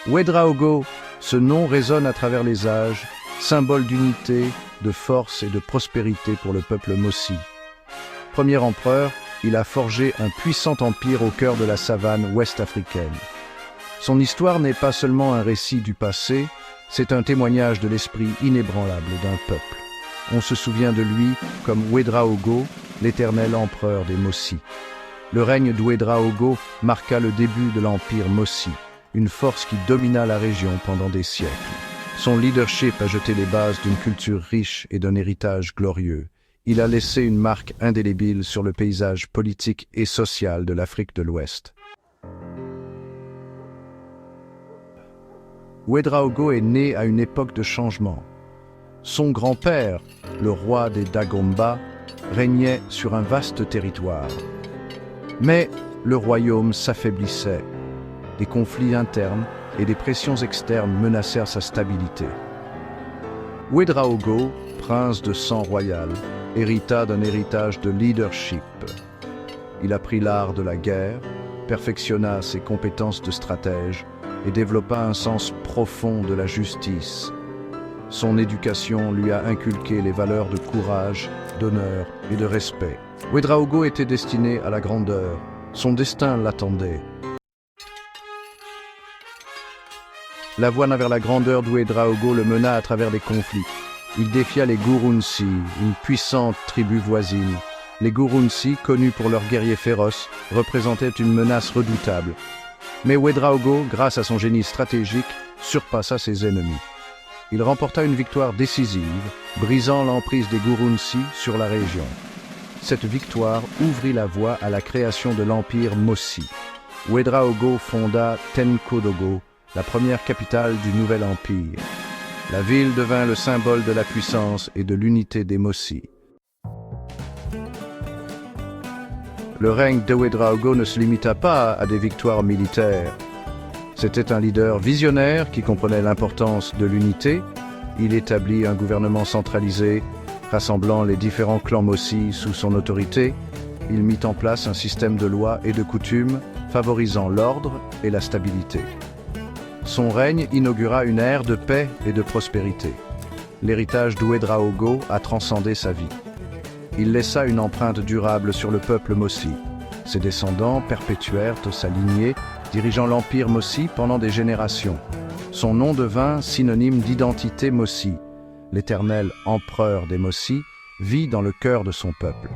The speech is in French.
Ouedraogo, ce nom résonne à travers les âges, symbole d'unité, de force et de prospérité pour le peuple Mossi. Premier empereur, il a forgé un puissant empire au cœur de la savane ouest-africaine. Son histoire n'est pas seulement un récit du passé, c'est un témoignage de l'esprit inébranlable d'un peuple. On se souvient de lui comme Ouedraogo, l'éternel empereur des Mossi. Le règne d'Ouedraogo marqua le début de l'empire Mossi, une force qui domina la région pendant des siècles. Son leadership a jeté les bases d'une culture riche et d'un héritage glorieux. Il a laissé une marque indélébile sur le paysage politique et social de l'Afrique de l'Ouest. Ouedraogo est né à une époque de changement. Son grand-père, le roi des Dagomba, régnait sur un vaste territoire. Mais le royaume s'affaiblissait. Des conflits internes et des pressions externes menacèrent sa stabilité. Ouedraogo, prince de sang royal, hérita d'un héritage de leadership. Il apprit l'art de la guerre, perfectionna ses compétences de stratège et développa un sens profond de la justice. Son éducation lui a inculqué les valeurs de courage, d'honneur et de respect. Ouedraogo était destiné à la grandeur. Son destin l'attendait. La voie vers la grandeur d'Ouedraogo le mena à travers des conflits. Il défia les Gurunsi, une puissante tribu voisine. Les Gurunsi, connus pour leurs guerriers féroces, représentaient une menace redoutable. Mais Ouedraogo, grâce à son génie stratégique, surpassa ses ennemis. Il remporta une victoire décisive, brisant l'emprise des Gurunsi sur la région. Cette victoire ouvrit la voie à la création de l'empire Mossi. Ouedraogo fonda Tenkodogo, la première capitale du nouvel empire. La ville devint le symbole de la puissance et de l'unité des Mossi. Le règne de Ouedraogo ne se limita pas à des victoires militaires. C'était un leader visionnaire qui comprenait l'importance de l'unité. Il établit un gouvernement centralisé, rassemblant les différents clans Mossi sous son autorité. Il mit en place un système de lois et de coutumes, favorisant l'ordre et la stabilité. Son règne inaugura une ère de paix et de prospérité. L'héritage d'Ouedraogo a transcendé sa vie. Il laissa une empreinte durable sur le peuple Mossi. Ses descendants perpétuèrent sa lignée, dirigeant l'empire Mossi pendant des générations. Son nom devint synonyme d'identité Mossi. L'éternel empereur des Mossi vit dans le cœur de son peuple.